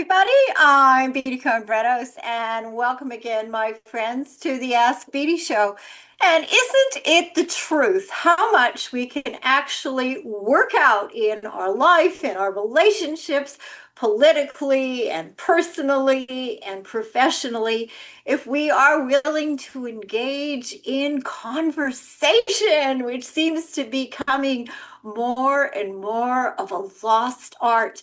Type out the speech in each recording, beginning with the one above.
everybody. I'm Beatty and welcome again, my friends, to the Ask Beatty Show. And isn't it the truth how much we can actually work out in our life, in our relationships, politically and personally and professionally, if we are willing to engage in conversation, which seems to be becoming more and more of a lost art.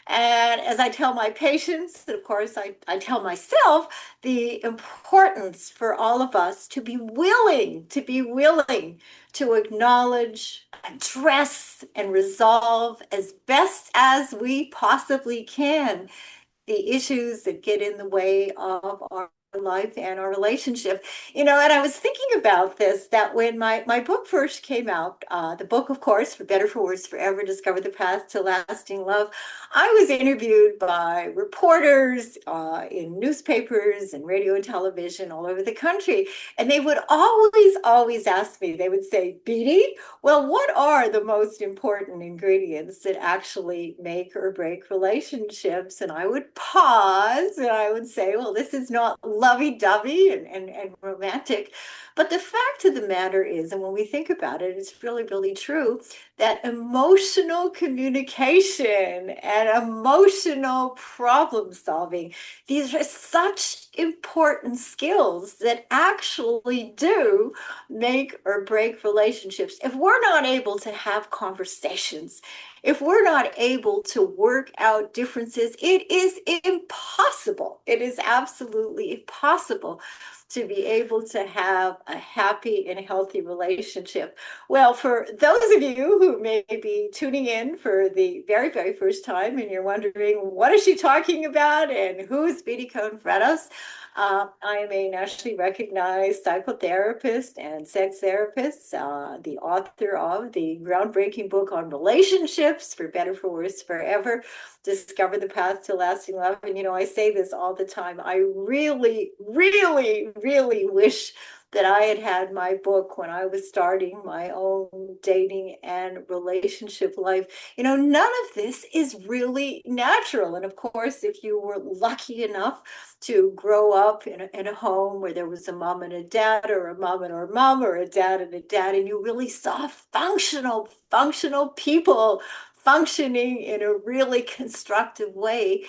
And as I tell my patients, and of course, I tell myself the importance for all of us to be willing to acknowledge, address, and resolve as best as we possibly can the issues that get in the way of our life and our relationship. And I was thinking about this, that when my book first came out, the book, of course, For Better, For Worse, Forever, Discover the Path to Lasting Love, I was interviewed by reporters in newspapers and radio and television all over the country. And they would always ask me, they would say, Beatty, well, what are the most important ingredients that actually make or break relationships? And I would pause and I would say, well, this is not lovey-dovey and romantic. But the fact of the matter is, and when we think about it, it's really, really true, that emotional communication and emotional problem solving, these are such important skills that actually do make or break relationships. If we're not able to have conversations, if we're not able to work out differences, it is impossible. It is absolutely impossible to be able to have a happy and healthy relationship. Well, for those of you who may be tuning in for the very, very first time and you're wondering, what is she talking about and who's Beatty Cohen-Frados? I am a nationally recognized psychotherapist and sex therapist, the author of the groundbreaking book on relationships, For Better, For Worse, Forever, Discover the Path to Lasting Love. And, I say this all the time. I really, really, really wish that I had had my book when I was starting my own dating and relationship life. None of this is really natural. And of course, if you were lucky enough to grow up in a home where there was a mom and a dad, or a mom and her mom, or a dad, and you really saw functional people functioning in a really constructive way,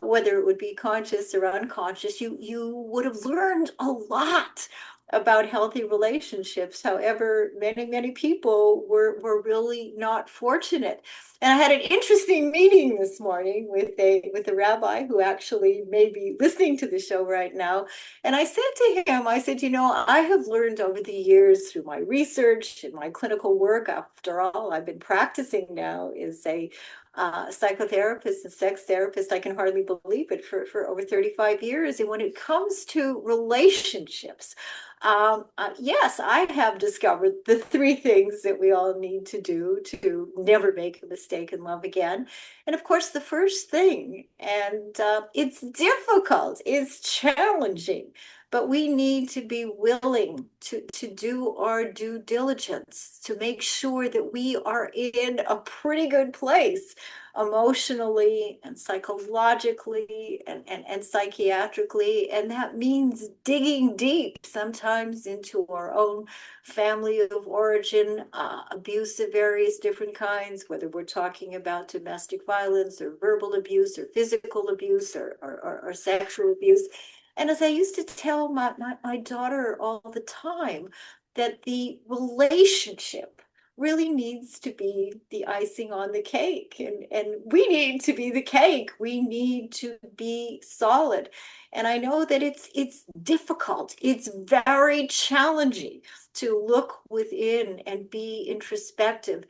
whether it would be conscious or unconscious, you would have learned a lot about healthy relationships. However, many people were really not fortunate. And I had an interesting meeting this morning with a rabbi who actually may be listening to the show right now. And I said to him, I said, I have learned over the years through my research and my clinical work, after all, I've been practicing now as a psychotherapist and sex therapist. I can hardly believe it, for over 35 years. And when it comes to relationships, yes, I have discovered the three things that we all need to do to never make a mistake in love again. And of course, the first thing, and it's difficult, it's challenging, but we need to be willing to do our due diligence to make sure that we are in a pretty good place emotionally and psychologically and psychiatrically. And that means digging deep, sometimes into our own family of origin, abuse of various different kinds, whether we're talking about domestic violence or verbal abuse or physical abuse or sexual abuse. And as I used to tell my daughter all the time, that the relationship really needs to be the icing on the cake. And we need to be the cake. We need to be solid. And I know that it's difficult. It's very challenging to look within and be introspective.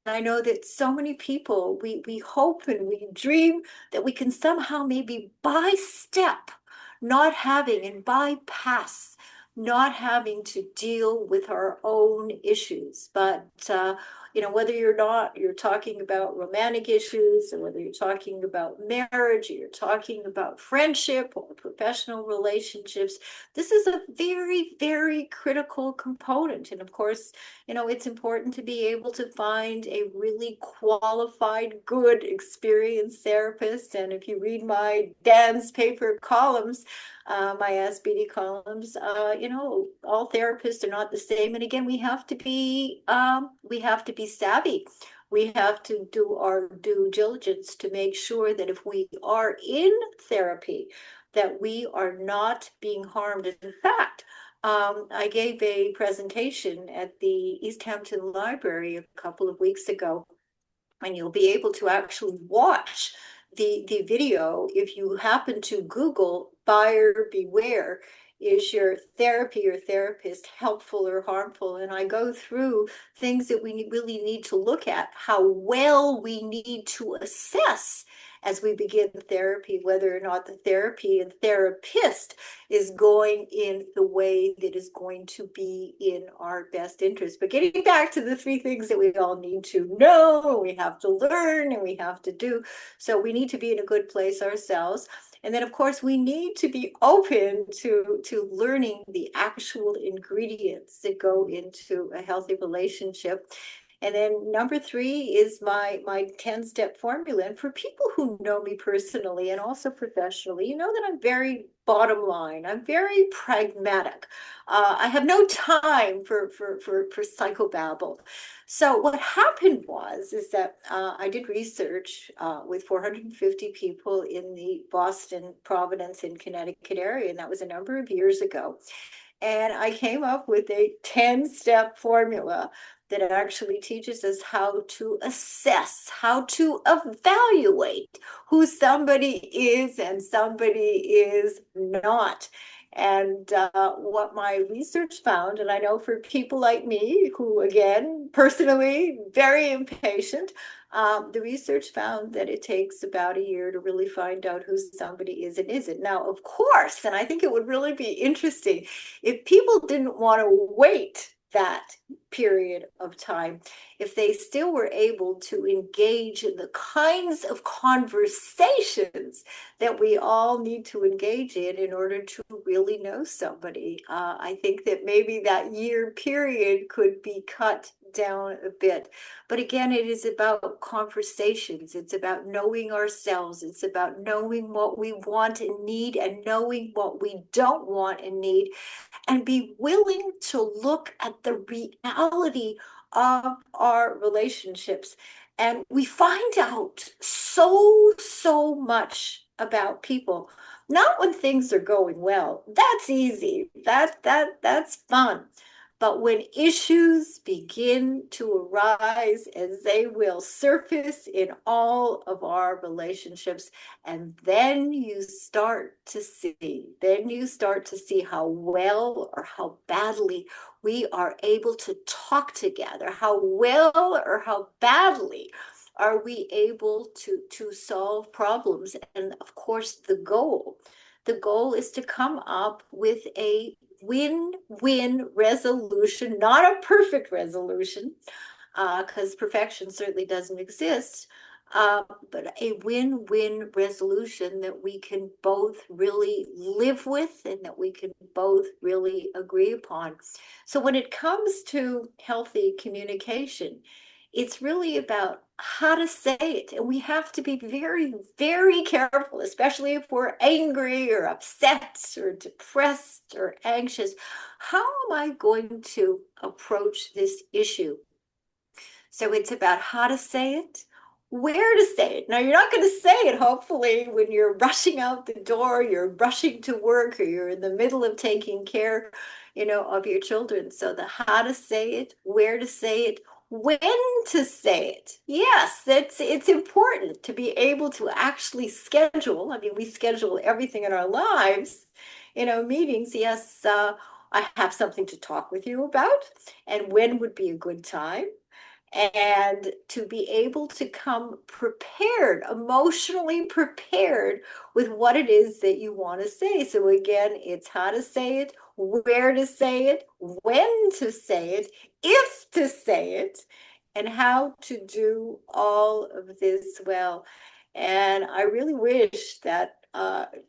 I know that so many people, we hope and we dream that we can somehow maybe by step, not having and bypass not having to deal with our own issues. But whether you're talking about romantic issues, or whether you're talking about marriage, or you're talking about friendship or professional relationships, this is a very, very critical component. And of course, it's important to be able to find a really qualified, good, experienced therapist. And if you read my Dan's paper columns, my Ask Beatty columns, all therapists are not the same. And again, we have to be savvy. We have to do our due diligence to make sure that if we are in therapy, that we are not being harmed. In fact, I gave a presentation at the East Hampton Library a couple of weeks ago, and you'll be able to actually watch the video if you happen to Google buyer beware. Is your therapy or therapist helpful or harmful? And I go through things that we really need to look at, how well we need to assess as we begin therapy, whether or not the therapy and therapist is going in the way that is going to be in our best interest. But getting back to the three things that we all need to know, we have to learn, and we have to do. So we need to be in a good place ourselves. And then, of course, we need to be open to learning the actual ingredients that go into a healthy relationship. And then number three is my 10-step formula. And for people who know me personally and also professionally, you know that I'm very bottom line. I'm very pragmatic. I have no time for psychobabble. So what happened is that I did research with 450 people in the Boston, Providence, and Connecticut area, and that was a number of years ago. And I came up with a 10-step formula that actually teaches us how to assess, how to evaluate who somebody is and somebody is not. And what my research found, and I know for people like me, who again, personally, very impatient, the research found that it takes about a year to really find out who somebody is and isn't. Now, of course, and I think it would really be interesting if people didn't want to wait that period of time, if they still were able to engage in the kinds of conversations that we all need to engage in order to really know somebody. I think that maybe that year period could be cut down a bit. But again, it is about conversations. It's about knowing ourselves. It's about knowing what we want and need and knowing what we don't want and need, and be willing to look at the reality of our relationships. And we find out so much about people, not when things are going well. That's easy. That's fun. But when issues begin to arise, as they will surface in all of our relationships, and then you start to see how well or how badly we are able to talk together, how well or how badly are we able to solve problems. And of course, the goal is to come up with a win-win resolution, not a perfect resolution, because perfection certainly doesn't exist, but a win-win resolution that we can both really live with and that we can both really agree upon. So when it comes to healthy communication, it's really about how to say it. And we have to be very, very careful, especially if we're angry or upset or depressed or anxious. How am I going to approach this issue? So it's about how to say it, where to say it. Now, you're not going to say it, hopefully, when you're rushing out the door, you're rushing to work, or you're in the middle of taking care, of your children. So the how to say it, where to say it, when to say it. Yes, it's important to be able to actually schedule. I mean, we schedule everything in our lives, meetings. Yes, I have something to talk with you about, and when would be a good time, and to be able to come prepared, emotionally prepared with what it is that you want to say. So again, it's how to say it, where to say it, when to say it, if to say it, and how to do all of this well. And I really wish that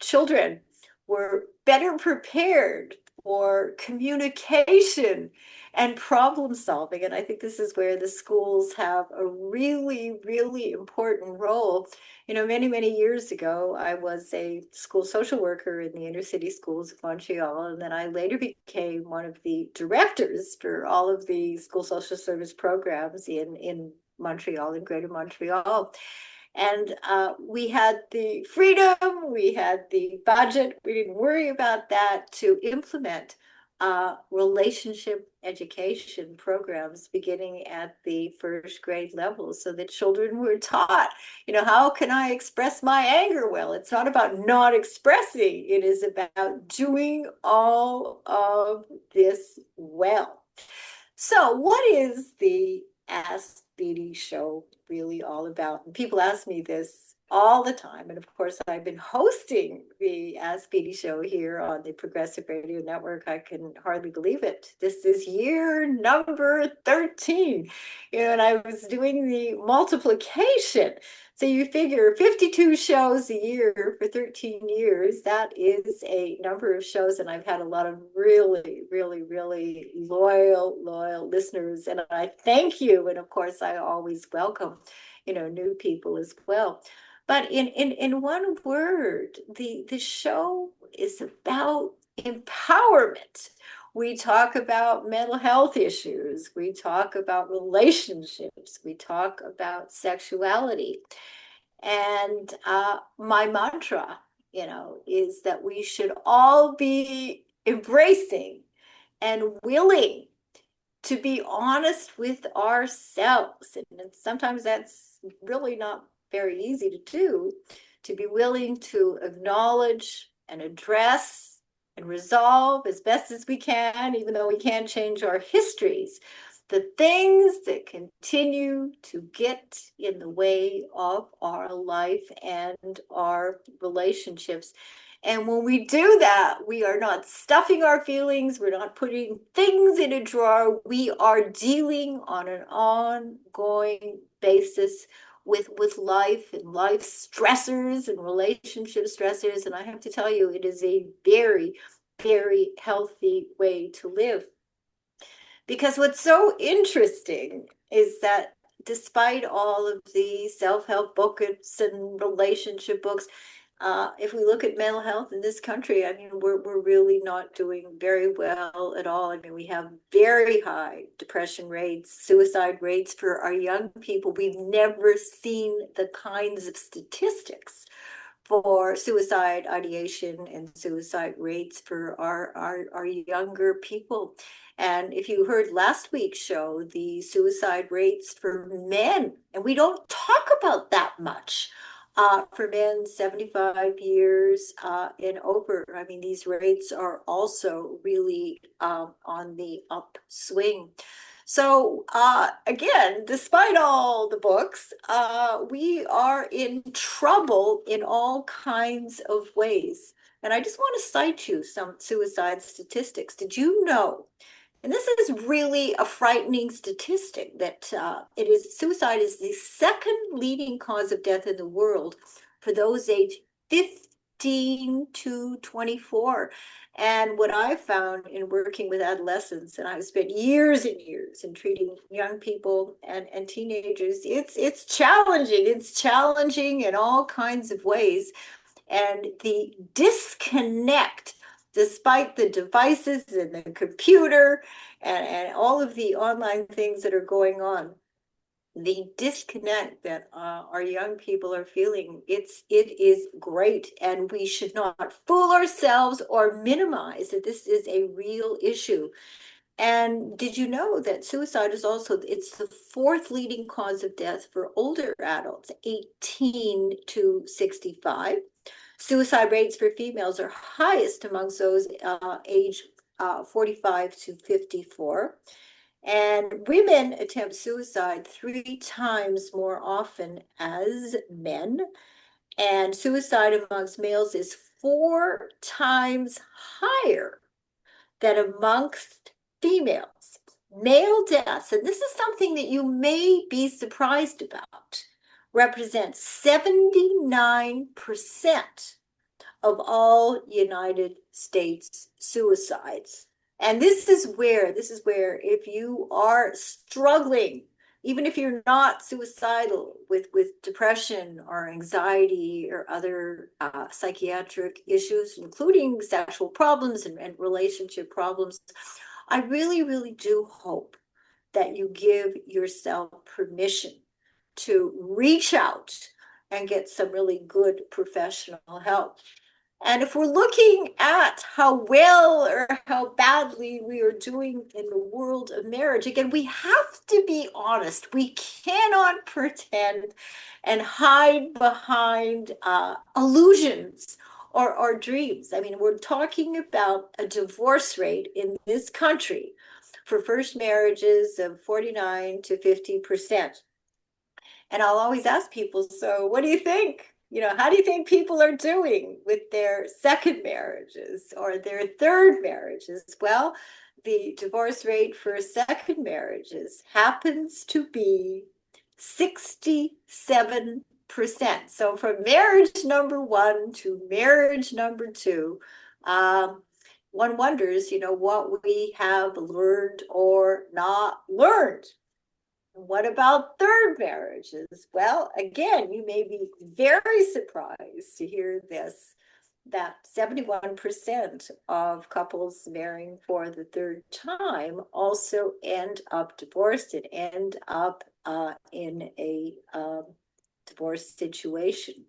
children were better prepared for communication and problem solving. And I think this is where the schools have a really, really important role. Many, many years ago, I was a school social worker in the inner city schools of Montreal, and then I later became one of the directors for all of the school social service programs in Montreal, in Greater Montreal. And we had the freedom, we had the budget, we didn't worry about that to implement relationship education programs beginning at the first grade level so that children were taught, how can I express my anger well? It's not about not expressing, it is about doing all of this well. So, what is the Ask Beatty show really all about? And people ask me this all the time. And of course, I've been hosting the Ask Beatty show here on the Progressive Radio Network. I can hardly believe it. This is year number 13. And I was doing the multiplication. So you figure 52 shows a year for 13 years. That is a number of shows. And I've had a lot of really, really, really loyal listeners. And I thank you. And of course, I always welcome, new people as well. But in one word, the show is about empowerment. We talk about mental health issues. We talk about relationships. We talk about sexuality. And my mantra, is that we should all be embracing and willing to be honest with ourselves. And sometimes that's really not very easy to do, to be willing to acknowledge and address and resolve as best as we can, even though we can't change our histories, the things that continue to get in the way of our life and our relationships. And when we do that, we are not stuffing our feelings, we're not putting things in a drawer, we are dealing on an ongoing basis with life and life stressors and relationship stressors. And I have to tell you, it is a very, very healthy way to live. Because what's so interesting is that despite all of the self-help books and relationship books, if we look at mental health in this country, I mean, we're really not doing very well at all. I mean, we have very high depression rates, suicide rates for our young people. We've never seen the kinds of statistics for suicide ideation and suicide rates for our younger people. And if you heard last week's show, the suicide rates for men, and we don't talk about that much. For men 75 years and over, I mean, these rates are also really on the upswing. So again, despite all the books, we are in trouble in all kinds of ways. And I just want to cite you some suicide statistics. Did you know? And this is really a frightening statistic that suicide is the second leading cause of death in the world for those aged 15 to 24. And what I found in working with adolescents, and I've spent years and years in treating young people and teenagers, it's challenging. It's challenging in all kinds of ways. And the disconnect, despite the devices and the computer and all of the online things that are going on, the disconnect that our young people are feeling, it is great. And we should not fool ourselves or minimize that this is a real issue. And did you know that suicide is also, it's the fourth leading cause of death for older adults, 18 to 65. Suicide rates for females are highest amongst those age 45 to 54. And women attempt suicide 3 times more often as men. And suicide amongst males is 4 times higher than amongst females. Male deaths, and this is something that you may be surprised about, represents 79% of all United States suicides. And this is where if you are struggling, even if you're not suicidal with depression or anxiety or other psychiatric issues, including sexual problems and relationship problems, I really, really do hope that you give yourself permission to reach out and get some really good professional help. And if we're looking at how well or how badly we are doing in the world of marriage, again, we have to be honest. We cannot pretend and hide behind illusions or dreams. I mean, we're talking about a divorce rate in this country for first marriages of 49 to 50%. And I'll always ask people, so what do you think? How do you think people are doing with their second marriages or their third marriages? Well, the divorce rate for second marriages happens to be 67%. So from marriage number one to marriage number two, one wonders, what we have learned or not learned. What about third marriages? Well, again, you may be very surprised to hear this, that 71% of couples marrying for the third time also end up divorced and end up in a divorce situation.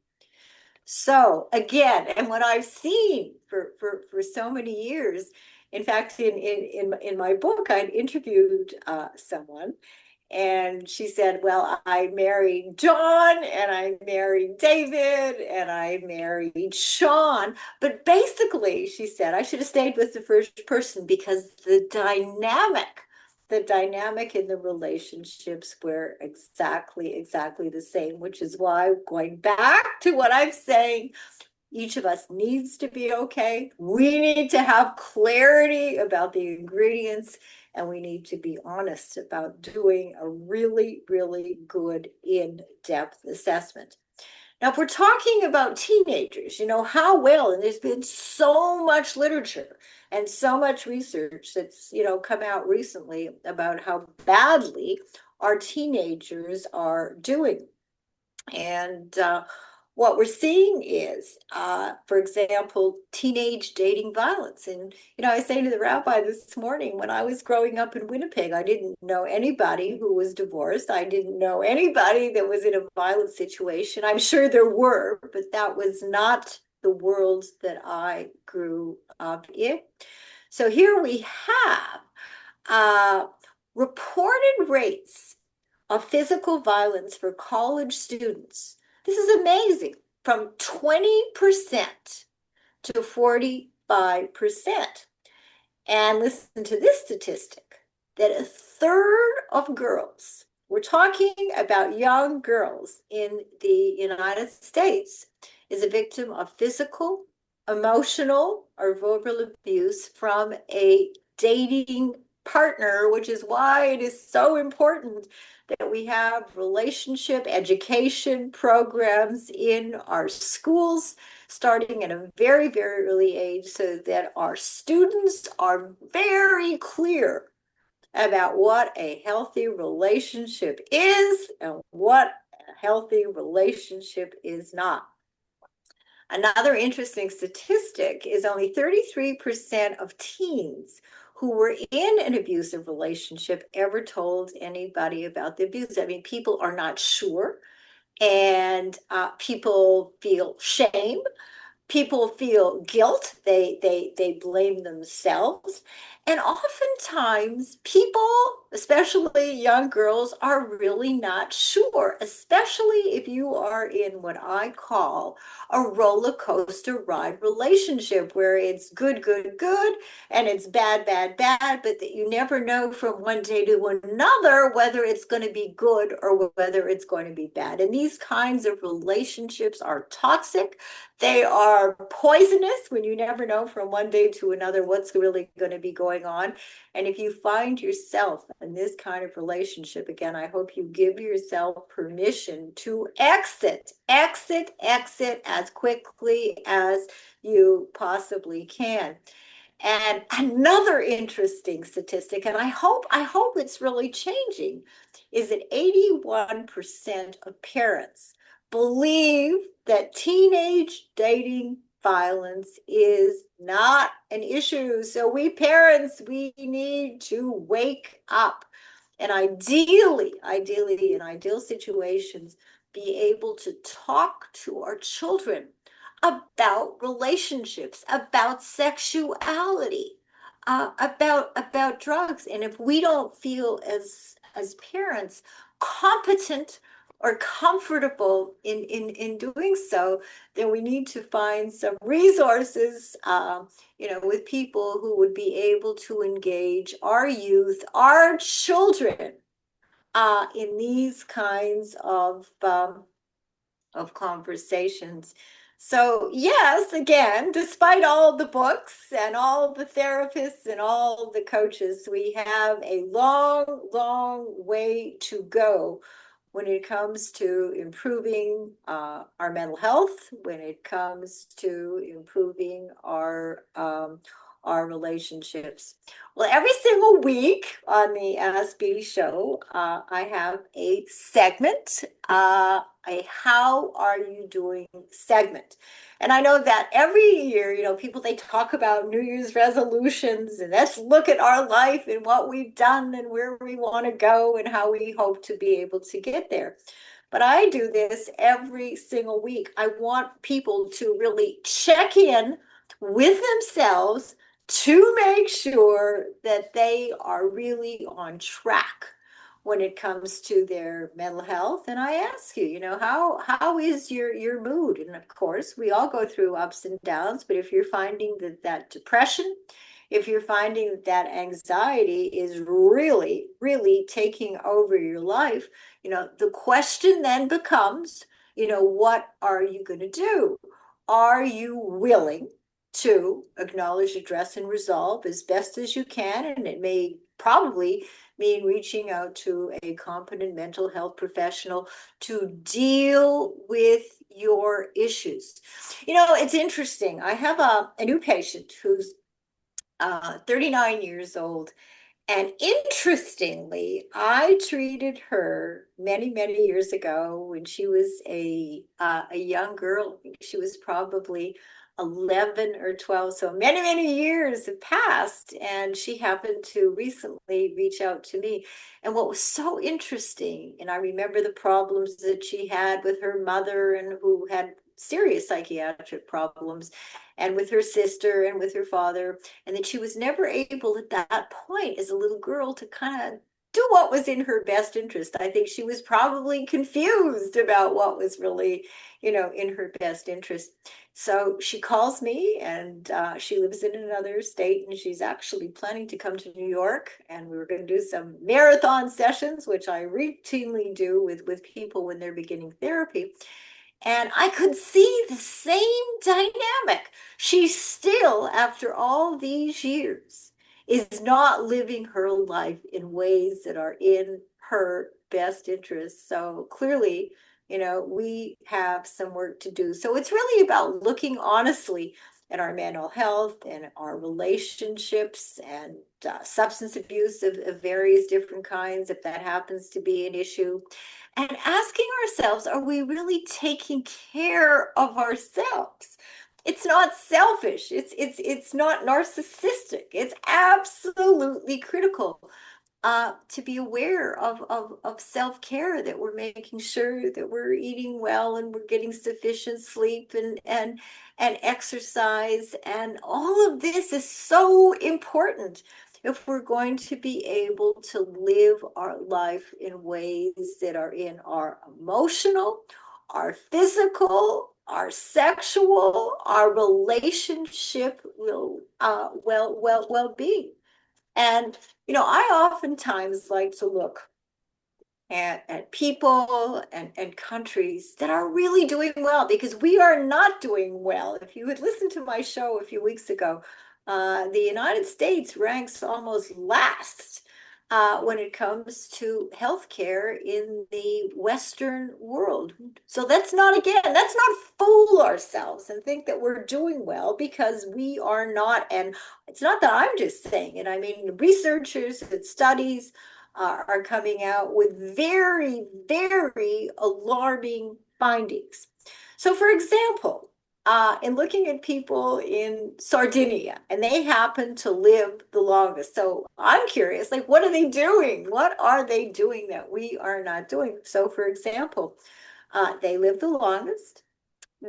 So again, and what I've seen for so many years, in fact, in my book, I interviewed someone, and she said, well, I married John and I married David and I married Sean. But basically, she said, I should have stayed with the first person because the dynamic in the relationships were exactly the same, which is why, going back to what I'm saying, each of us needs to be okay. We need to have clarity about the ingredients, and we need to be honest about doing a really, really good in-depth assessment. Now, if we're talking about teenagers, how well, and there's been so much literature and so much research that's, come out recently about how badly our teenagers are doing. And what we're seeing is, for example, teenage dating violence. And, I say to the rabbi this morning, when I was growing up in Winnipeg, I didn't know anybody who was divorced. I didn't know anybody that was in a violent situation. I'm sure there were, but that was not the world that I grew up in. So here we have reported rates of physical violence for college students. This is amazing, from 20% to 45%. And listen to this statistic, that a third of girls, we're talking about young girls in the United States, is a victim of physical, emotional, or verbal abuse from a dating partner, which is why it is so important that we have relationship education programs in our schools starting at a very, very early age so that our students are very clear about what a healthy relationship is and what a healthy relationship is not. Another interesting statistic is only 33% of teens who were in an abusive relationship ever told anybody about the abuse. I mean, people are not sure, and people feel shame. People feel guilt. They blame themselves. And oftentimes people, especially young girls, are really not sure, especially if you are in what I call a roller coaster ride relationship where it's good, good, good, and it's bad, bad, bad, but that you never know from one day to another whether it's going to be good or whether it's going to be bad. And these kinds of relationships are toxic. They are are poisonous when you never know from one day to another what's really going to be going on. And if you find yourself in this kind of relationship, again, I hope you give yourself permission to exit as quickly as you possibly can. And another interesting statistic, and I hope it's really changing, is that 81% of parents believe that teenage dating violence is not an issue. So we parents, we need to wake up and ideally, in ideal situations, be able to talk to our children about relationships, about sexuality, about drugs. And if we don't feel as parents competent or comfortable in doing so, then we need to find some resources, with people who would be able to engage our youth, our children, in these kinds of conversations. So, yes, again, despite all the books and all the therapists and all the coaches, we have a long, long way to go when it comes to improving our mental health, when it comes to improving our relationships. Well, every single week on the Ask Beatty show, I have a segment, a How Are You Doing segment. And I know that every year, people, they talk about New Year's resolutions and let's look at our life and what we've done and where we want to go and how we hope to be able to get there. But I do this every single week. I want people to really check in with themselves to make sure that they are really on track when it comes to their mental health. And I ask you, how is your mood? And of course, we all go through ups and downs, but if you're finding that depression, if you're finding that anxiety is really, really taking over your life, the question then becomes, what are you going to do? Are you willing to acknowledge, address, and resolve as best as you can? And it may probably mean reaching out to a competent mental health professional to deal with your issues. It's interesting. I have a new patient who's 39 years old. And interestingly, I treated her many, many years ago when she was a young girl. She was probably 11 or 12. So many, many years have passed. And she happened to recently reach out to me. And what was so interesting, and I remember the problems that she had with her mother and who had serious psychiatric problems, and with her sister and with her father, and that she was never able at that point as a little girl to kind of do what was in her best interest. I think she was probably confused about what was really, in her best interest. So she calls me, and she lives in another state, and she's actually planning to come to New York, and we were going to do some marathon sessions, which I routinely do with people when they're beginning therapy. And I could see the same dynamic. She still, after all these years, is not living her life in ways that are in her best interest. So clearly, we have some work to do. So it's really about looking honestly at our mental health and our relationships and substance abuse of various different kinds, if that happens to be an issue, and asking ourselves, are we really taking care of ourselves? It's not selfish. It's not narcissistic. It's absolutely critical to be aware of self-care, that we're making sure that we're eating well and we're getting sufficient sleep and exercise. And all of this is so important if we're going to be able to live our life in ways that are in our emotional, our physical, our sexual, our relationship well-being. And I oftentimes like to look and people and countries that are really doing well, because we are not doing well. If you had listened to my show a few weeks ago, the United States ranks almost last when it comes to healthcare in the Western world. So let's not fool ourselves and think that we're doing well, because we are not. And it's not that I'm just saying it. I mean, researchers and studies are coming out with very, very alarming findings. So, for example, in looking at people in Sardinia, and they happen to live the longest. So I'm curious, like, what are they doing? What are they doing that we are not doing? So, for example, they live the longest.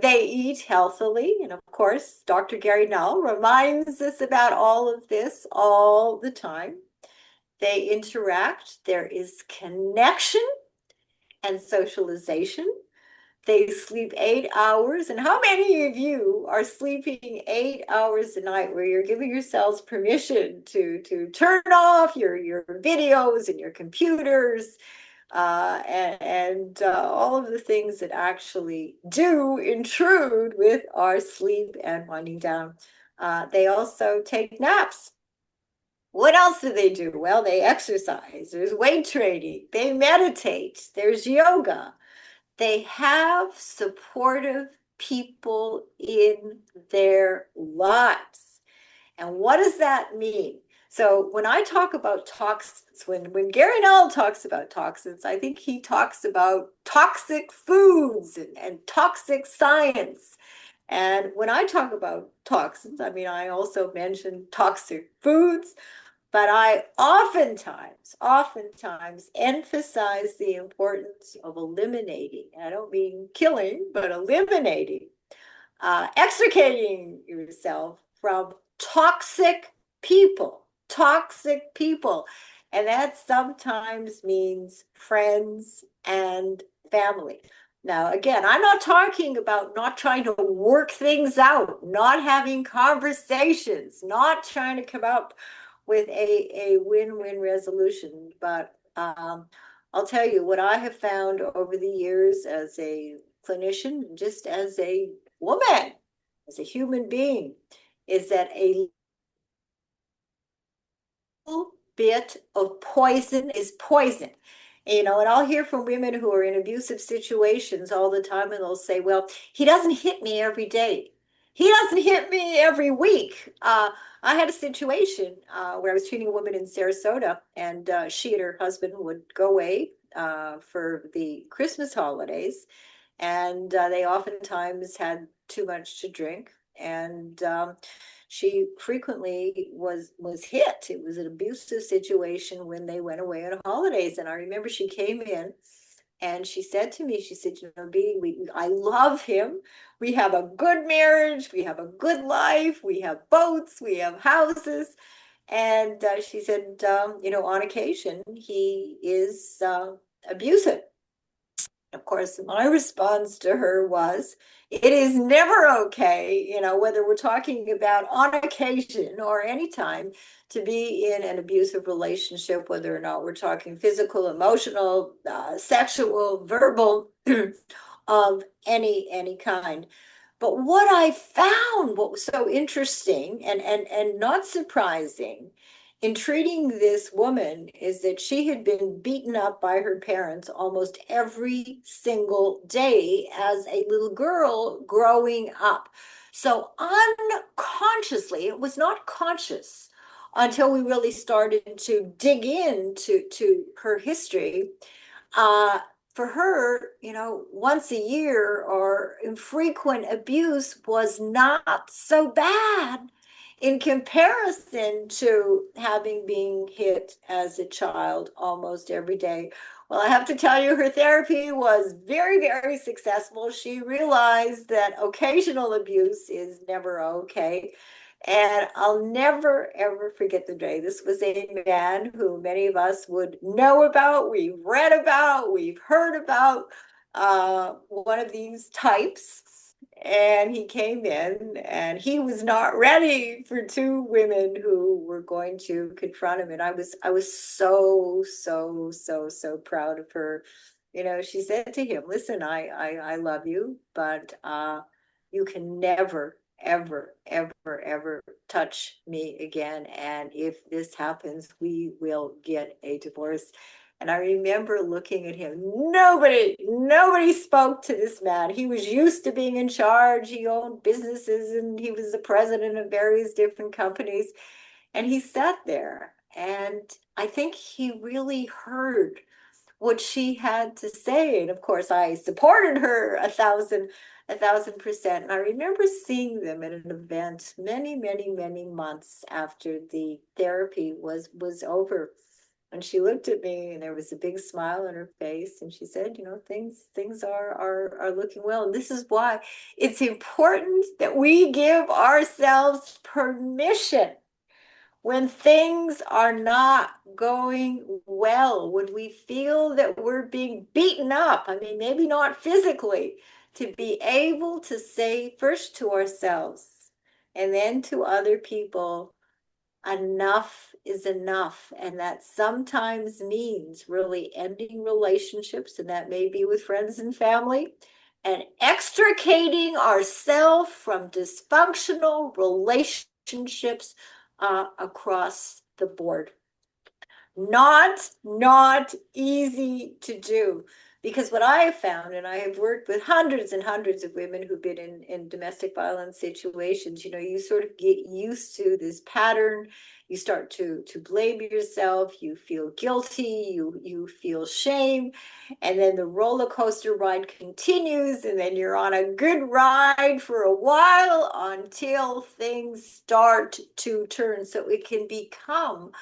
They eat healthily. And of course, Dr. Gary Null reminds us about all of this all the time. They interact. There is connection and socialization. They sleep 8 hours. And how many of you are sleeping 8 hours a night, where you're giving yourselves permission to turn off your videos and your computers and all of the things that actually do intrude with our sleep and winding down? They also take naps. What else do they do? Well, they exercise. There's weight training. They meditate. There's yoga. They have supportive people in their lives. And what does that mean? So when I talk about toxins, when Gary Null talks about toxins, I think he talks about toxic foods and toxic science. And when I talk about toxins, I mean, I also mention toxic foods, but I oftentimes emphasize the importance of eliminating, and I don't mean killing, but eliminating, extricating yourself from toxic people. And that sometimes means friends and family. Now, again, I'm not talking about not trying to work things out, not having conversations, not trying to come up with a win-win resolution. But I'll tell you what I have found over the years as a clinician, just as a woman, as a human being, is that a little bit of poison is poison. And I'll hear from women who are in abusive situations all the time, and they'll say, well, he doesn't hit me every day. He doesn't hit me every week. I had a situation where I was treating a woman in Sarasota, and she and her husband would go away for the Christmas holidays, and they oftentimes had too much to drink. And she frequently was hit. It was an abusive situation when they went away on holidays. And I remember she came in and she said to me, she said, Beatty, I love him. We have a good marriage. We have a good life. We have boats. We have houses. And she said, on occasion, he is abusive. Of course, my response to her was, it is never okay, whether we're talking about on occasion or anytime, to be in an abusive relationship, whether or not we're talking physical, emotional, sexual, verbal, of any kind. But what I found, what was so interesting and not surprising in treating this woman, is that she had been beaten up by her parents almost every single day as a little girl growing up. So unconsciously, it was not conscious until we really started to dig into her history. For her, once a year or infrequent abuse was not so bad in comparison to having been hit as a child almost every day. Well, I have to tell you, her therapy was very, very successful. She realized that occasional abuse is never okay. And I'll never, ever forget the day. This was a man who many of us would know about, we've read about, we've heard about, one of these types. And he came in and he was not ready for two women who were going to confront him. And I was so proud of her. She said to him, listen, I love you, but you can never, ever touch me again. And if this happens, we will get a divorce. And I remember looking at him. Nobody spoke to this man. He was used to being in charge. He owned businesses and he was the president of various different companies. And he sat there. And I think he really heard what she had to say. And of course, I supported her a thousand percent. And I remember seeing them at an event many months after the therapy was over. And she looked at me and there was a big smile on her face. And she said, things are looking well. And this is why it's important that we give ourselves permission when things are not going well, when we feel that we're being beaten up. I mean, maybe not physically, to be able to say first to ourselves and then to other people, enough is enough. And that sometimes means really ending relationships, and that may be with friends and family, and extricating ourselves from dysfunctional relationships across the board. Not easy to do, because what I have found, and I have worked with hundreds and hundreds of women who've been in domestic violence situations, you sort of get used to this pattern. You start to blame yourself, you feel guilty, you feel shame, and then the roller coaster ride continues, and then you're on a good ride for a while until things start to turn. So it can become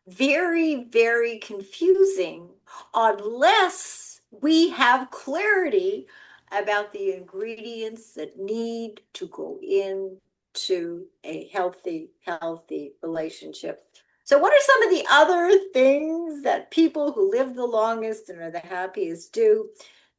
very confusing unless we have clarity about the ingredients that need to go into a healthy relationship. So what are some of the other things that people who live the longest and are the happiest do?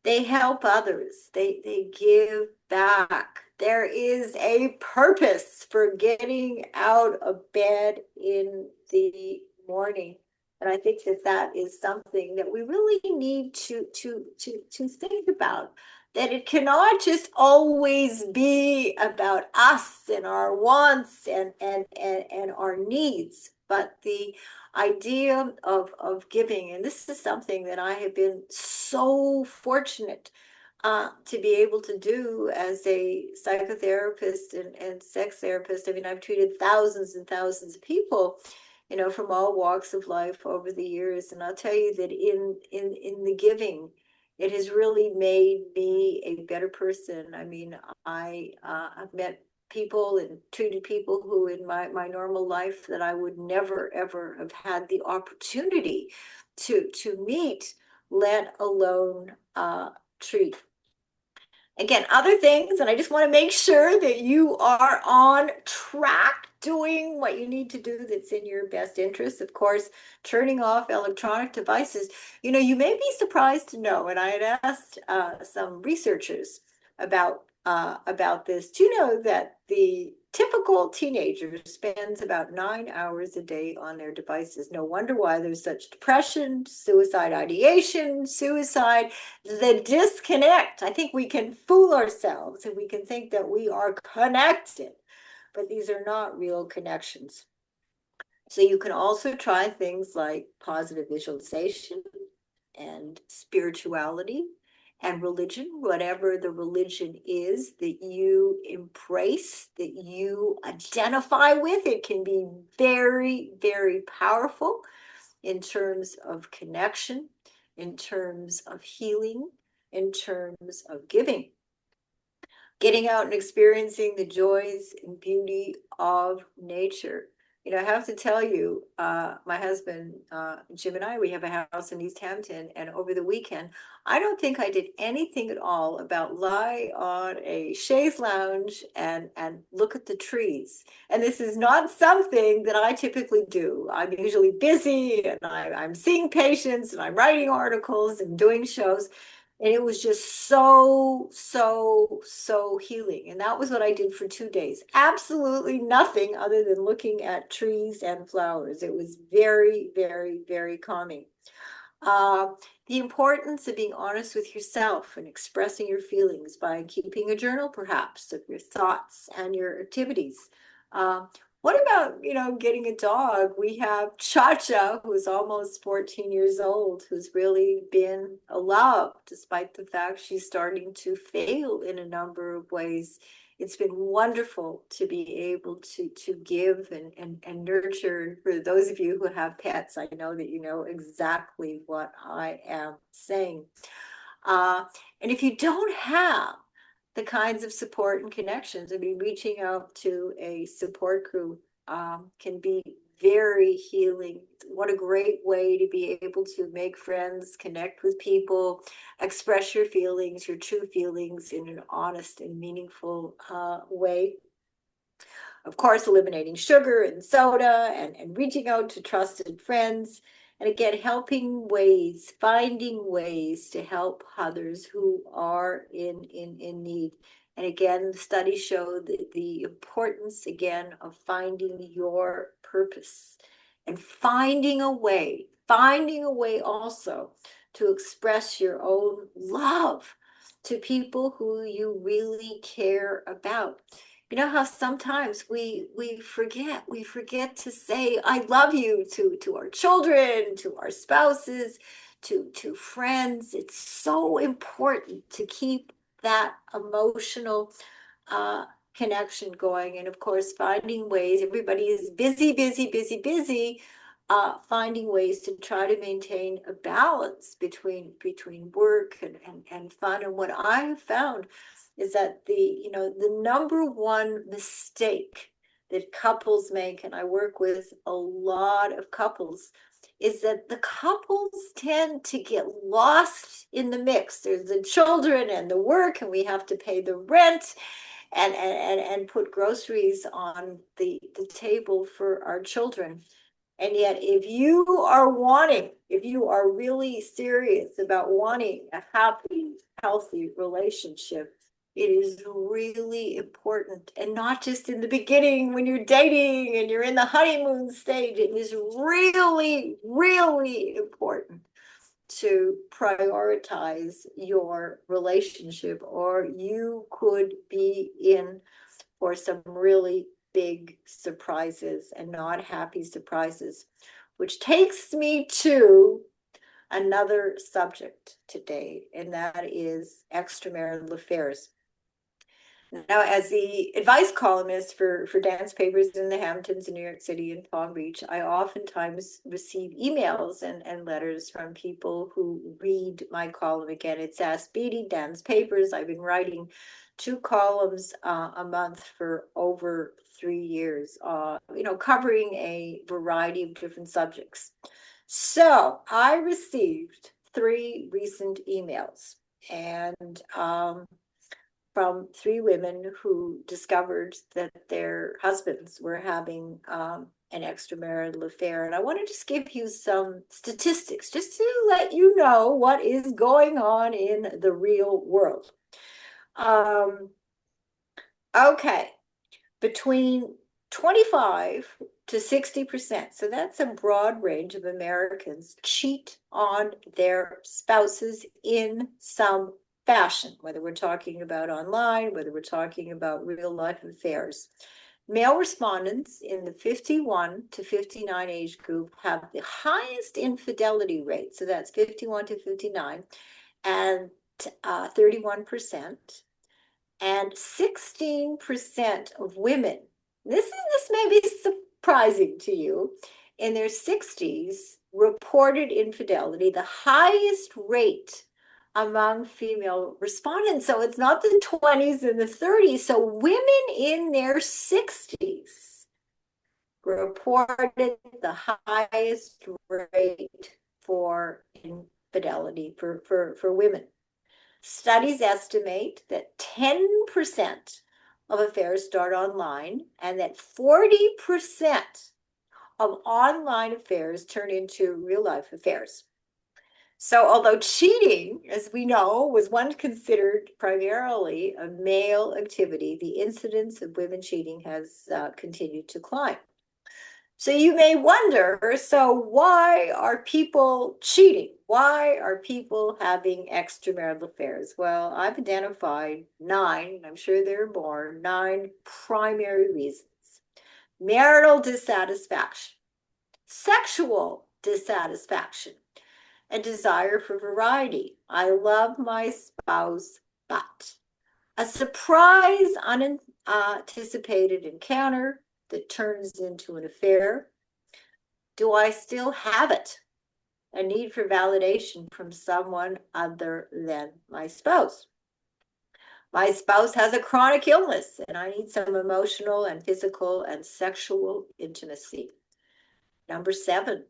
They help others. They give back. There is a purpose for getting out of bed in the morning. And I think that is something that we really need to think about, that it cannot just always be about us and our wants and our needs, but the idea of giving. And this is something that I have been so fortunate to be able to do as a psychotherapist and sex therapist. I mean, I've treated thousands and thousands of people, from all walks of life over the years. And I'll tell you that in the giving, it has really made me a better person. I mean, I've met people and treated people who in my normal life that I would never ever have had the opportunity to meet, let alone treat. Again, other things, and I just want to make sure that you are on track doing what you need to do that's in your best interest. Of course, turning off electronic devices. You may be surprised to know, and I had asked some researchers about this. Do you know that the typical teenager spends about 9 hours a day on their devices? No wonder why there's such depression, suicide ideation, suicide, the disconnect. I think we can fool ourselves and we can think that we are connected, but these are not real connections. So you can also try things like positive visualization and spirituality and religion, whatever the religion is that you embrace, that you identify with. It can be very powerful in terms of connection, in terms of healing, in terms of giving. Getting out and experiencing the joys and beauty of nature. I have to tell you, my husband, Jim, and I, we have a house in East Hampton, and over the weekend, I don't think I did anything at all about lie on a chaise lounge and look at the trees. And this is not something that I typically do. I'm usually busy and I'm seeing patients and I'm writing articles and doing shows. And it was just so, so, so healing. And that was what I did for 2 days. Absolutely nothing other than looking at trees and flowers. It was very, very, very calming. Uh, the importance of being honest with yourself and expressing your feelings by keeping a journal, perhaps, of your thoughts and your activities. Uh, what about, getting a dog? We have Cha-Cha, who's almost 14 years old, who's really been a love, despite the fact she's starting to fail in a number of ways. It's been wonderful to be able to give and nurture. For those of you who have pets, I know that you know exactly what I am saying. Uh, and if you don't have the kinds of support and connections, I mean, reaching out to a support group can be very healing. What a great way to be able to make friends, connect with people, express your feelings, your true feelings in an honest and meaningful way. Of course, eliminating sugar and soda and reaching out to trusted friends. And again, finding ways to help others who are in need. And again, the studies show the importance, again, of finding your purpose and finding a way also to express your own love to people who you really care about. You know how sometimes we forget to say I love you to our children, to our spouses, to friends. It's so important to keep that emotional uh, connection going. And of course, finding ways. Everybody is busy, busy, busy, busy. Finding ways to try to maintain a balance between work and fun. And what I have found is that the number one mistake that couples make, and I work with a lot of couples, is that the couples tend to get lost in the mix. There's the children and the work, and we have to pay the rent and put groceries on the table for our children. And yet, if you are really serious about wanting a happy, healthy relationship, it is really important. And not just in the beginning when you're dating and you're in the honeymoon stage. It is really, really important to prioritize your relationship, or you could be in for some really big surprises and not happy surprises, which takes me to another subject today, and that is extramarital affairs. Now, as the advice columnist for dance papers in the Hamptons in New York City and Palm Beach, I oftentimes receive emails and letters from people who read my column. Again, it's Ask Beatty, Dance Papers. I've been writing 2 columns a month for over 3 years, covering a variety of different subjects. So I received 3 recent emails, and from 3 women who discovered that their husbands were having an extramarital affair. And I want to just give you some statistics just to let you know what is going on in the real world. Okay, between 25 to 60%, so that's a broad range of Americans, cheat on their spouses in some fashion, whether we're talking about online, whether we're talking about real life affairs. Male respondents in the 51 to 59 age group have the highest infidelity rate, so that's 51 to 59, and 31%. And 16% of women, this may be surprising to you, in their 60s reported infidelity, the highest rate among female respondents. So it's not the 20s and the 30s. So women in their 60s reported the highest rate for infidelity for women. Studies estimate that 10% of affairs start online, and that 40% of online affairs turn into real life affairs. So, although cheating, as we know, was once considered primarily a male activity, the incidence of women cheating has continued to climb. So you may wonder, so why are people cheating? Why are people having extramarital affairs? Well, I've identified nine, I'm sure there are more, nine primary reasons. Marital dissatisfaction, sexual dissatisfaction, a desire for variety. I love my spouse, but a surprise, unanticipated encounter that turns into an affair. Do I still have it? A need for validation from someone other than my spouse. My spouse has a chronic illness and I need some emotional and physical and sexual intimacy. Number seven,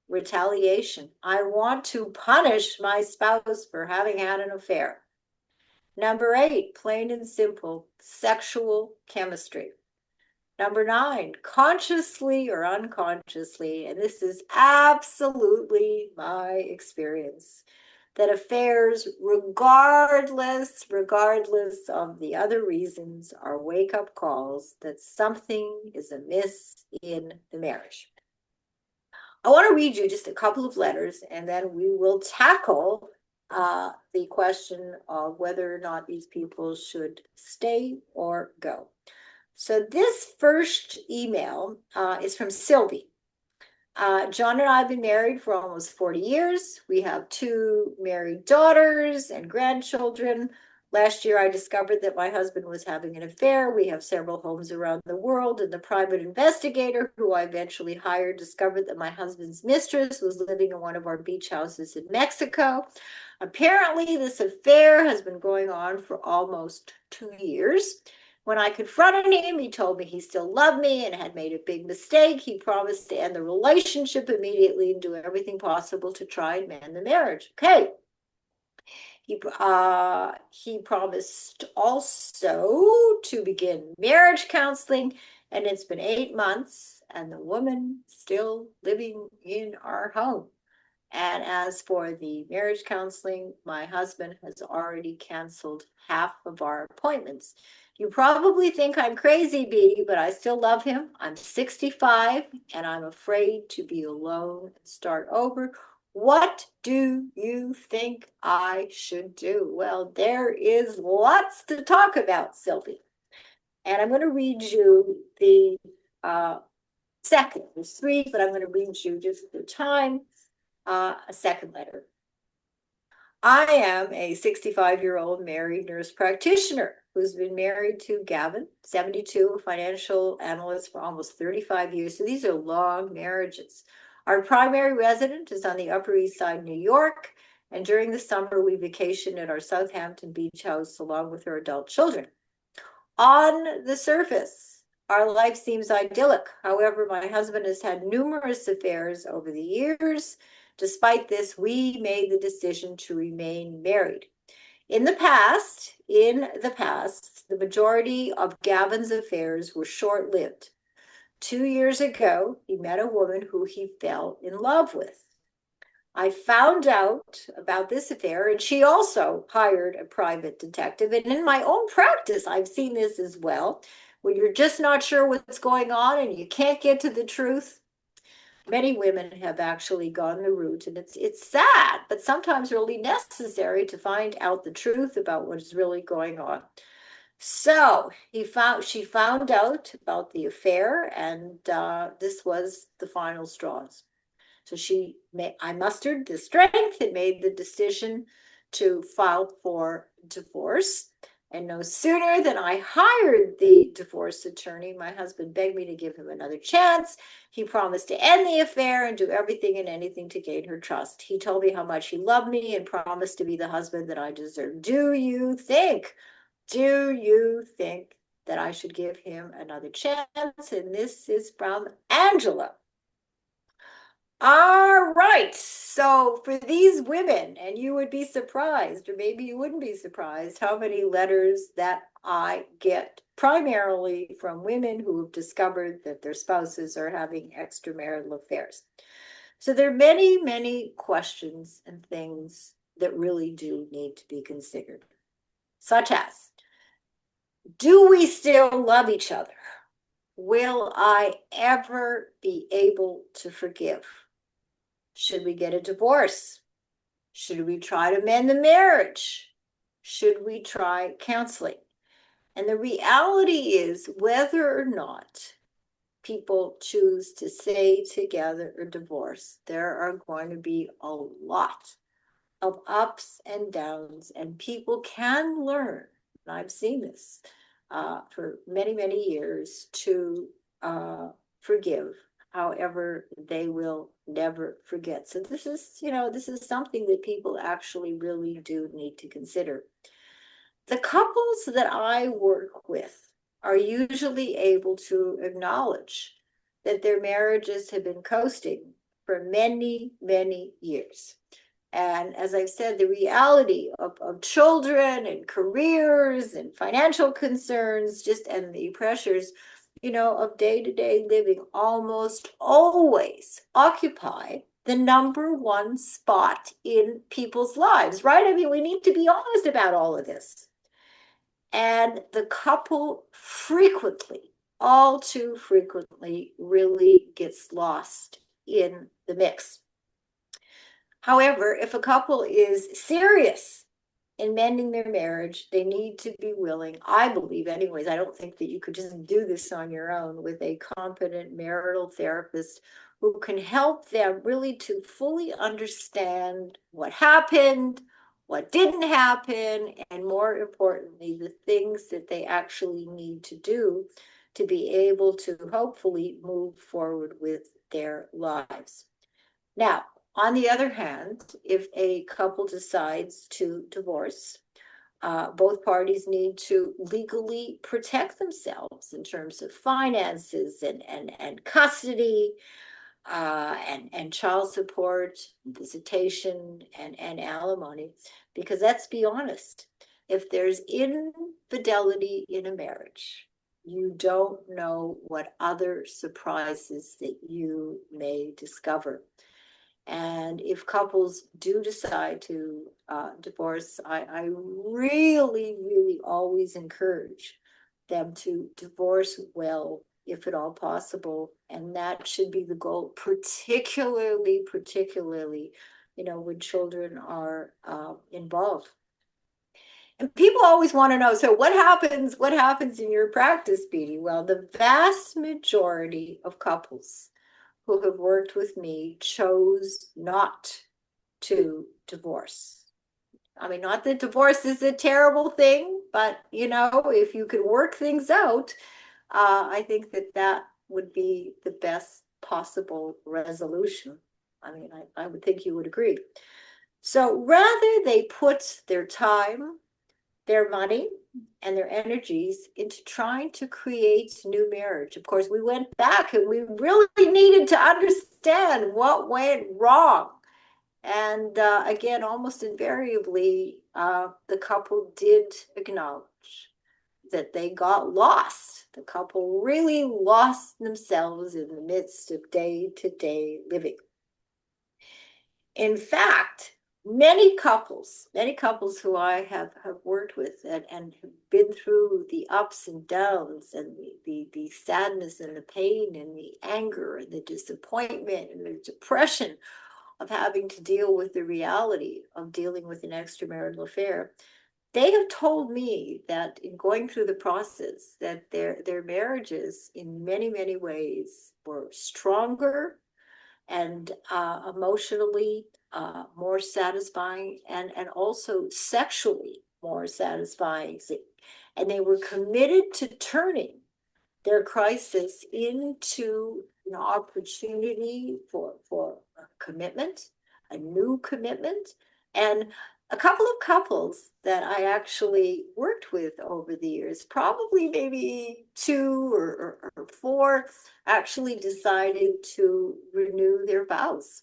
retaliation. I want to punish my spouse for having had an affair. Number eight, plain and simple, sexual chemistry. Number nine, consciously or unconsciously, and this is absolutely my experience, that affairs, regardless of the other reasons, are wake-up calls that something is amiss in the marriage. I want to read you just a couple of letters, and then we will tackle the question of whether or not these people should stay or go. So this first email is from Sylvie. John and I have been married for almost 40 years. We have two married daughters and grandchildren. Last year, I discovered that my husband was having an affair. We have several homes around the world, and the private investigator who I eventually hired discovered that my husband's mistress was living in one of our beach houses in Mexico. Apparently, this affair has been going on for almost 2 years. When I confronted him, he told me he still loved me and had made a big mistake. He promised to end the relationship immediately and do everything possible to try and mend the marriage. Okay. He promised also to begin marriage counseling, and it's been 8 months, and the woman still living in our home. And as for the marriage counseling, my husband has already canceled half of our appointments. You probably think I'm crazy, Beatty, but I still love him. I'm 65 and I'm afraid to be alone and start over. What do you think I should do? Well, there is lots to talk about, Sylvie. And I'm going to read you the second. There's three, but I'm going to read you just the time. A second letter. I am a 65-year-old married nurse practitioner who's been married to Gavin, 72, a financial analyst for almost 35 years. So these are long marriages. Our primary residence is on the Upper East Side, New York, and during the summer we vacation at our Southampton beach house along with our adult children. On the surface, our life seems idyllic. However, my husband has had numerous affairs over the years. Despite this, we made the decision to remain married. In the past, the majority of Gavin's affairs were short-lived. 2 years ago, he met a woman who he fell in love with. I found out about this affair, and she also hired a private detective. And in my own practice, I've seen this as well, when you're just not sure what's going on and you can't get to the truth. Many women have actually gone the route, and it's sad, but sometimes really necessary to find out the truth about what is really going on. So she found out about the affair, and this was the final straws. So I mustered the strength and made the decision to file for divorce. And no sooner than I hired the divorce attorney, my husband begged me to give him another chance. He promised to end the affair and do everything and anything to gain her trust. He told me how much he loved me and promised to be the husband that I deserve. Do you think that I should give him another chance? And this is from Angela. All right. So for these women, and you would be surprised, or maybe you wouldn't be surprised, how many letters that I get primarily from women who have discovered that their spouses are having extramarital affairs. So there are many, many questions and things that really do need to be considered, such as, do we still love each other? Will I ever be able to forgive? Should we get a divorce? Should we try to mend the marriage? Should we try counseling? And the reality is, whether or not people choose to stay together or divorce, there are going to be a lot of ups and downs, and people can learn, and I've seen this for many, many years, to forgive. However, they will never forget. So this is something that people actually really do need to consider. The couples that I work with are usually able to acknowledge that their marriages have been coasting for many, many years. And as I've said, the reality of children and careers and financial concerns, just and the pressures, of day-to-day living almost always occupy the number one spot in people's lives, right? I mean, we need to be honest about all of this. And the couple frequently, all too frequently, really gets lost in the mix. However, if a couple is serious in mending their marriage, they need to be willing, I believe anyways, I don't think that you could just do this on your own, with a competent marital therapist who can help them really to fully understand what happened, what didn't happen, and more importantly, the things that they actually need to do to be able to hopefully move forward with their lives. Now, on the other hand, if a couple decides to divorce, both parties need to legally protect themselves in terms of finances and custody, and child support, visitation, and alimony. Because let's be honest, if there's infidelity in a marriage, you don't know what other surprises that you may discover. And if couples do decide to divorce, I really, really always encourage them to divorce well, if at all possible. And that should be the goal, particularly, when children are involved. And people always want to know, so what happens in your practice, Beatty? Well, the vast majority of couples who have worked with me chose not to divorce. I mean, not that divorce is a terrible thing, but if you can work things out, I think that would be the best possible resolution. I mean, I would think you would agree. So rather they put their time, their money, and their energies into trying to create new marriage. Of course, we went back and we really needed to understand what went wrong. And again, almost invariably, the couple did acknowledge that they got lost. The couple really lost themselves in the midst of day-to-day living. In fact, many couples who I have worked with and have been through the ups and downs and the sadness and the pain and the anger and the disappointment and the depression of having to deal with the reality of dealing with an extramarital affair, they have told me that in going through the process, that their marriages in many, many ways were stronger and emotionally more satisfying, and also sexually more satisfying. And they were committed to turning their crisis into an opportunity for commitment, a new commitment. And a couple of couples that I actually worked with over the years, probably maybe two or four, actually decided to renew their vows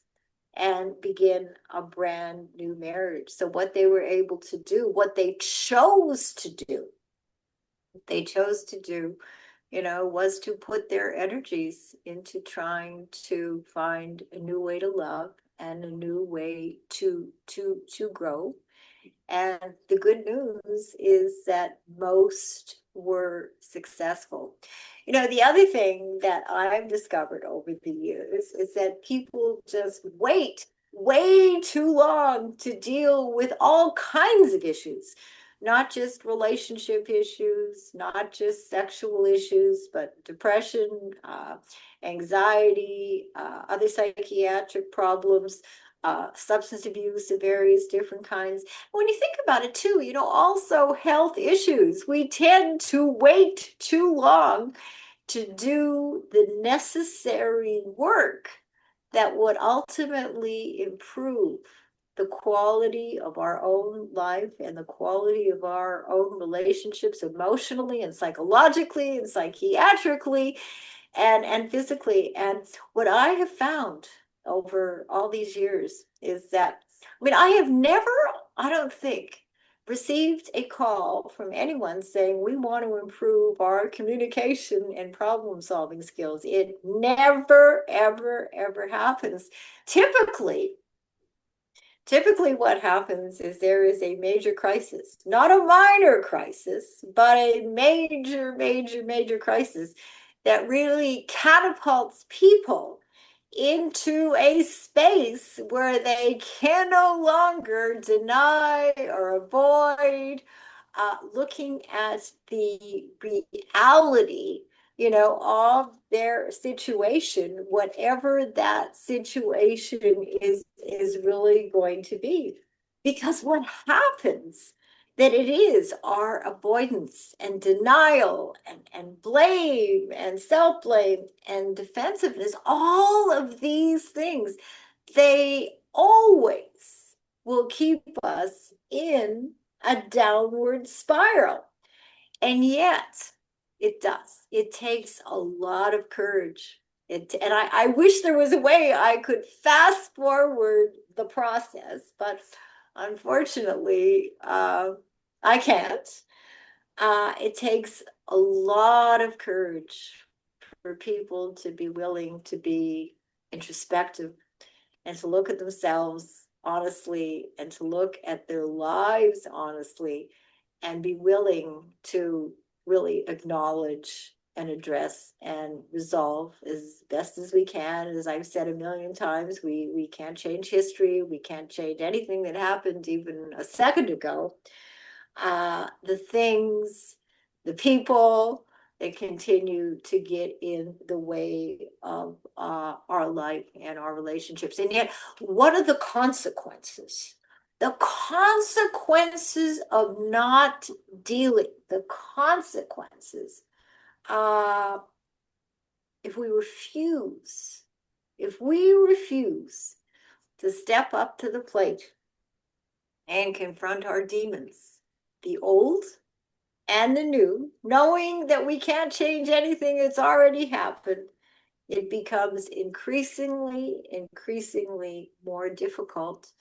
and begin a brand new marriage. So what they were able to do, what they chose to do was to put their energies into trying to find a new way to love and a new way to grow. And the good news is that most were successful. The other thing that I've discovered over the years is that people just wait way too long to deal with all kinds of issues, not just relationship issues, not just sexual issues, but depression, anxiety, other psychiatric problems, substance abuse of various different kinds. When you think about it too, also health issues. We tend to wait too long to do the necessary work that would ultimately improve the quality of our own life and the quality of our own relationships emotionally and psychologically and psychiatrically and physically. And what I have found over all these years is that, I have never, I don't think, received a call from anyone saying we want to improve our communication and problem solving skills. It never, ever, ever happens. Typically, what happens is there is a major crisis, not a minor crisis, but a major, major, major crisis that really catapults people into a space where they can no longer deny or avoid looking at the reality, of their situation, whatever that situation is really going to be. Because what happens that it is our avoidance and denial and blame and self-blame and defensiveness, all of these things, they always will keep us in a downward spiral. And yet it does. It takes a lot of courage. And I wish there was a way I could fast forward the process, but unfortunately, I can't. It takes a lot of courage for people to be willing to be introspective and to look at themselves honestly and to look at their lives honestly and be willing to really acknowledge and address and resolve as best as we can. As I've said a million times, we can't change history. We can't change anything that happened even a second ago. The things, the people that continue to get in the way of our life and our relationships. And yet, what are the consequences? The consequences of not dealing, the consequences, if we refuse, to step up to the plate and confront our demons, the old and the new, knowing that we can't change anything that's already happened, it becomes increasingly more difficult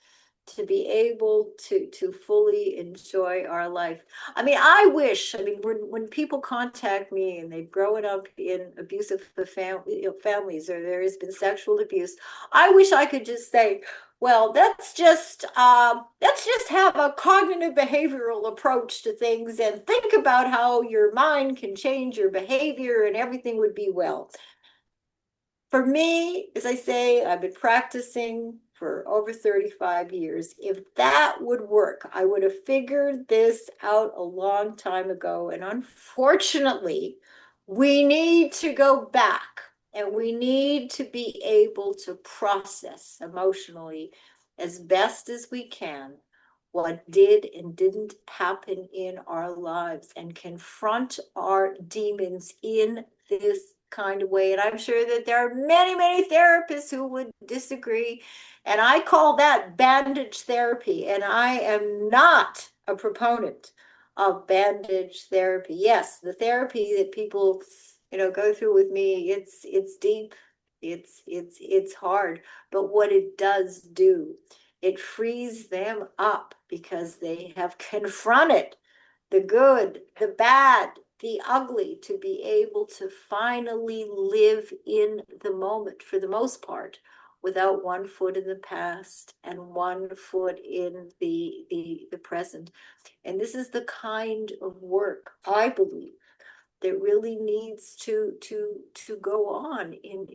to be able to fully enjoy our life. I wish, when people contact me and they've grown up in abusive families or there has been sexual abuse, I wish I could just say, well, let's just have a cognitive behavioral approach to things and think about how your mind can change your behavior and everything would be well. For me, as I say, I've been practicing for over 35 years. If that would work, I would have figured this out a long time ago. And unfortunately, we need to go back and we need to be able to process emotionally as best as we can what did and didn't happen in our lives and confront our demons in this kind of way. And I'm sure that there are many, many therapists who would disagree. And I call that bandage therapy. And I am not a proponent of bandage therapy. Yes, the therapy that people, go through with me, it's deep, it's hard. But what it does do, it frees them up because they have confronted the good, the bad, the ugly, to be able to finally live in the moment for the most part, without one foot in the past and one foot in the present. And this is the kind of work, I believe, that really needs to go on in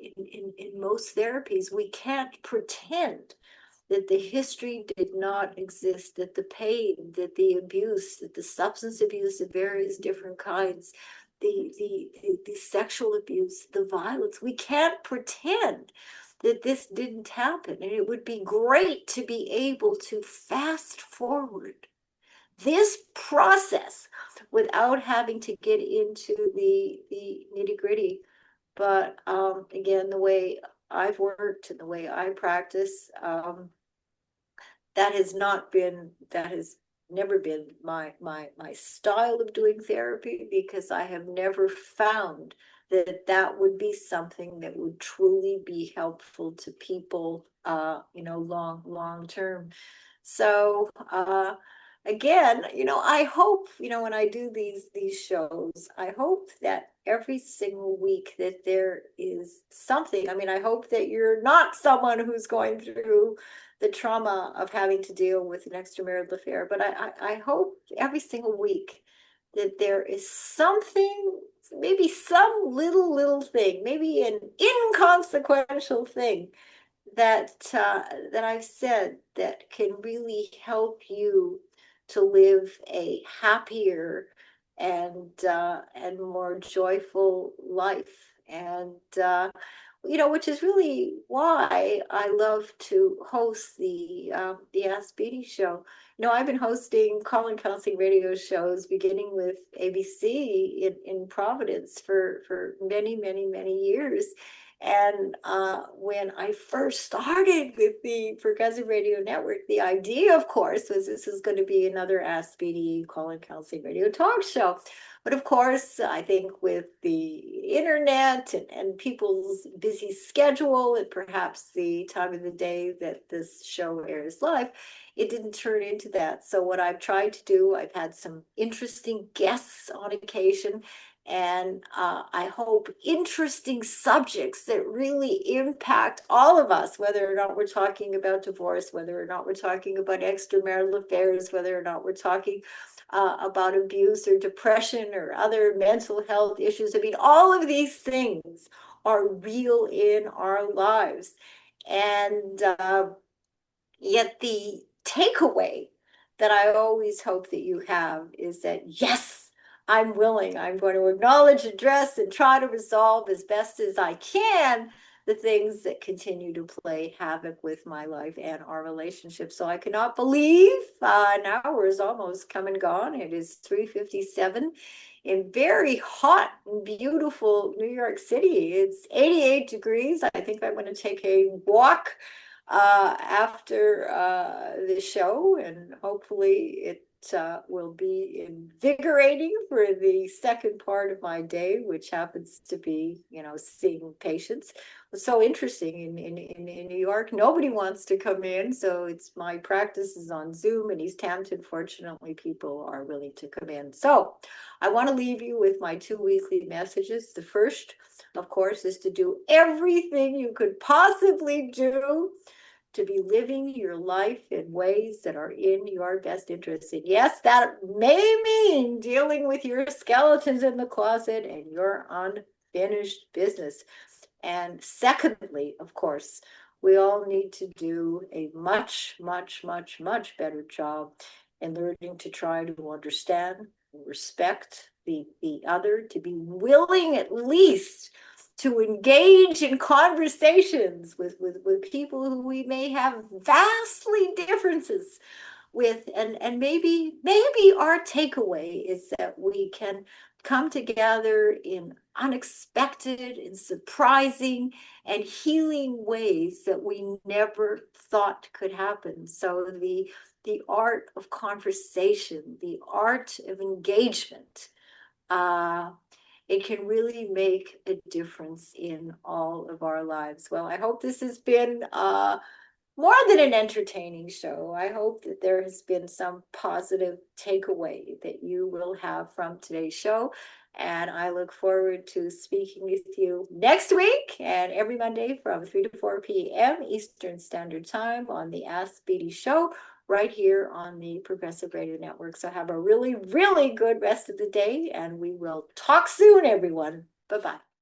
most therapies. We can't pretend that the history did not exist, that the pain, that the abuse, that the substance abuse of various different kinds, the sexual abuse, the violence. We can't pretend that this didn't happen. And it would be great to be able to fast forward this process without having to get into the nitty gritty. But again, the way I've worked and the way I practice, that has never been my style of doing therapy, because I have never found that would be something that would truly be helpful to people, long term. So again, I hope, when I do these shows, I hope that every single week that there is something. I mean, I hope that you're not someone who's going through the trauma of having to deal with an extramarital affair, but I hope every single week that there is something, maybe some little thing, maybe an inconsequential thing that I've said that can really help you to live a happier and more joyful life. And which is really why I love to host the Ask Beatty show. I've been hosting call and counseling radio shows beginning with ABC in Providence for many years. And when I first started with the Progressive Radio Network, the idea, of course, was this is going to be another Ask Beatty call and counseling radio talk show. But of course, I think with the internet and people's busy schedule and perhaps the time of the day that this show airs live, it didn't turn into that. So what I've tried to do, I've had some interesting guests on occasion, and I hope interesting subjects that really impact all of us, whether or not we're talking about divorce, whether or not we're talking about extramarital affairs, whether or not we're talking about abuse or depression or other mental health issues. I mean, all of these things are real in our lives. And yet the takeaway that I always hope that you have is that, yes, I'm willing. I'm going to acknowledge, address, and try to resolve as best as I can the things that continue to play havoc with my life and our relationship. So I cannot believe an hour is almost come and gone. It is 3:57 in very hot and beautiful New York City. It's 88 degrees. I think I'm going to take a walk after the show, and hopefully it will be invigorating for the second part of my day, which happens to be, seeing patients. It's so interesting in New York. Nobody wants to come in, so it's my practice is on Zoom. In East Hampton, fortunately, people are willing to come in. So I want to leave you with my 2 weekly messages. The first, of course, is to do everything you could possibly do to be living your life in ways that are in your best interest. And yes, that may mean dealing with your skeletons in the closet and your unfinished business. And secondly, of course, we all need to do a much better job in learning to try to understand and respect the other, to be willing at least to engage in conversations with people who we may have vastly differences with, and maybe our takeaway is that we can come together in unexpected and surprising and healing ways that we never thought could happen. So the art of conversation, the art of engagement, it can really make a difference in all of our lives. Well, I hope this has been more than an entertaining show. I hope that there has been some positive takeaway that you will have from today's show. And I look forward to speaking with you next week and every Monday from 3 to 4 p.m. Eastern Standard Time on the Ask Beatty Show, right here on the Progressive Radio Network. So have a really, really good rest of the day, and we will talk soon, everyone. Bye-bye.